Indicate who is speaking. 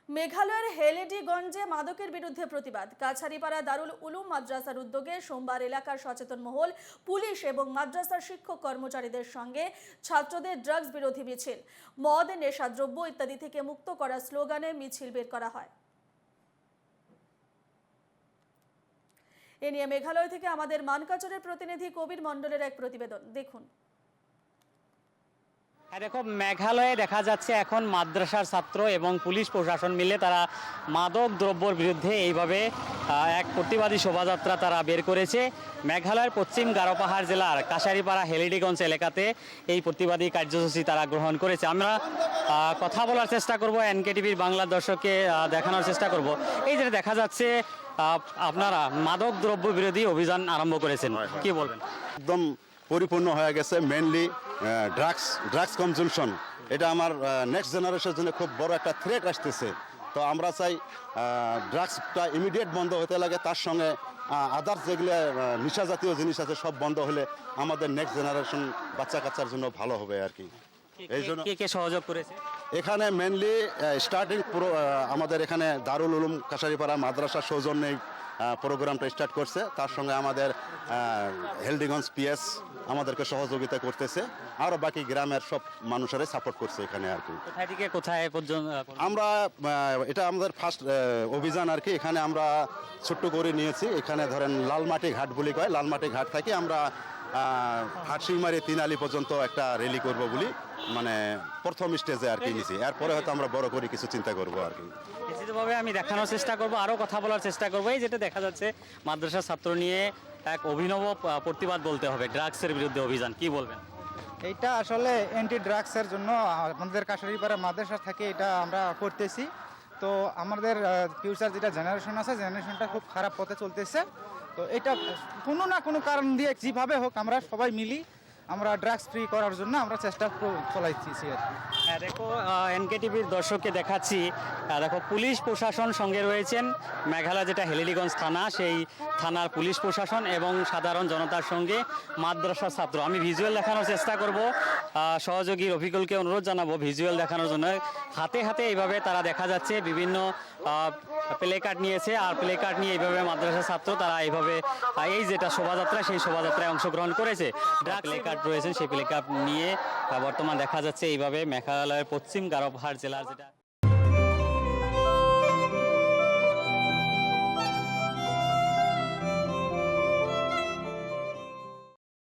Speaker 1: মেঘালয়ের হেলেডিগঞ্জে মাদকের বিরুদ্ধে প্রতিবাদ। কাছারিপাড়া দারুল উলুম মাদ্রাসার উদ্যোগে সোমবার এলাকার সচেতন মহল, পুলিশ এবং মাদ্রাসার শিক্ষক কর্মচারীদের সঙ্গে ছাত্রদের ড্রাগস বিরোধী মিছিল, মদ, নেশাদ্রব্য ইত্যাদি থেকে মুক্ত করার স্লোগানে মিছিল বের করা হয়। এ নিয়ে মেঘালয় থেকে আমাদের মানকাচরের প্রতিনিধি কবির মণ্ডলের এক প্রতিবেদন দেখুন।
Speaker 2: দেখো, মেঘালয়ে দেখা যাচ্ছে এখন মাদ্রাসার ছাত্র এবং পুলিশ প্রশাসন মিলে তারা মাদক দ্রব্যর বিরুদ্ধে এইভাবে এক প্রতিবাদী শোভাযাত্রা তারা বের করেছে। মেঘালয়ের পশ্চিম গারো পাহাড় জেলার কাছারিপাড়া হেলিডিগঞ্জ এলাকাতে এই প্রতিবাদী কার্যসূচি তারা গ্রহণ করেছে। আমরা কথা বলার চেষ্টা করব, এনকেটিভির বাংলা দর্শককে দেখানোর চেষ্টা করব। এই যে দেখা যাচ্ছে আপনারা মাদক দ্রব্য বিরোধী অভিযান আরম্ভ করেছেন, কি বলবেন?
Speaker 3: একদম পরিপূর্ণ হয়ে গেছে। মেনলি ড্রাগস কনজাম্পশন, এটা আমার নেক্সট জেনারেশনের জন্য খুব বড় একটা থ্রেট আসতেছে। তো আমরা চাই ড্রাগসটা ইমিডিয়েট বন্ধ হতে লাগে, তার সঙ্গে আদার্স যেগুলো নেশা জাতীয় জিনিস আছে সব বন্ধ হলে আমাদের নেক্সট জেনারেশন বাচ্চা কাচ্চার জন্য ভালো হবে আর কি। এই জন্য
Speaker 2: কে সহযোগ করেছে
Speaker 3: এখানে মেনলি স্টার্টিং পুরো আমাদের এখানে দারুল উলুম কাছারিপাড়া মাদ্রাসার সৌজন্যে প্রোগ্রামটা স্টার্ট করছে। তার সঙ্গে আমাদের হেলডিগঞ্জ পিএস আমাদেরকে সহযোগিতা করতেছে, আরও বাকি গ্রামের সব মানুষেরাই সাপোর্ট করছে এখানে আর কি।
Speaker 2: কোথায় থেকে কোথায় পর্যন্ত
Speaker 3: আমরা এটা আমাদের ফার্স্ট অভিযান আর কি। এখানে আমরা ছোট্ট করে নিয়েছি, এখানে ধরেন লালমাটি ঘাট বলি কয়, লালমাটি ঘাট থেকে আমরা হাটশিমারি তিনালি পর্যন্ত একটা র্যালি করব বলি, মানে প্রথম স্টেজে আর কি নিয়েছি। এরপরে হয়তো আমরা বড় করে কিছু চিন্তা করবো আর কি।
Speaker 2: নিশ্চিতভাবে আমি দেখানোর চেষ্টা করব, আরও কথা বলার চেষ্টা করবো। এই যেটা দেখা যাচ্ছে মাদ্রাসার ছাত্র নিয়ে এক অভিনব প্রতিবাদ বলতে হবে, ড্রাগসের বিরুদ্ধে অভিযান, কি বলবেন?
Speaker 4: এইটা আসলে অ্যান্টি ড্রাগসের জন্য আমাদের কাছারিপাড়া মাদ্রাসা থেকে এটা আমরা করতেছি। তো আমাদের ফিউচার যেটা জেনারেশন আছে, জেনারেশনটা খুব খারাপ পথে চলতেছে। তো এটা কোনো না কোনো কারণ দিয়ে যেভাবে হোক আমরা সবাই মিলি আমরা ড্রাগস ফ্রি করার জন্য আমরা চেষ্টা চলাইতেছি আর কি।
Speaker 2: হ্যাঁ, দেখো এনকেটিভির দর্শককে দেখাচ্ছি, দেখো পুলিশ প্রশাসন সঙ্গে রয়েছেন। মেঘালয় যেটা হেলিডিগঞ্জ থানা, সেই থানার পুলিশ প্রশাসন এবং সাধারণ জনতার সঙ্গে মাদ্রাসার ছাত্র। আমি ভিজুয়াল দেখানোর চেষ্টা করব, সহযোগী রফিকুলকে অনুরোধ জানাবো ভিজুয়াল দেখানোর জন্য। হাতে হাতে এইভাবে তারা দেখা যাচ্ছে বিভিন্ন প্লে কার্ড নিয়েছে, আর প্লে কার্ড নিয়ে এইভাবে মাদ্রাসার ছাত্র তারা এইভাবে এই যেটা শোভাযাত্রা, সেই শোভাযাত্রায় অংশগ্রহণ করেছে। প্লে কার্ড রয়েছেন, সেই প্লে কার্ড নিয়ে বর্তমান দেখা যাচ্ছে এইভাবে মেঘালয়ের পশ্চিম গারো পাহাড় জেলার যেটা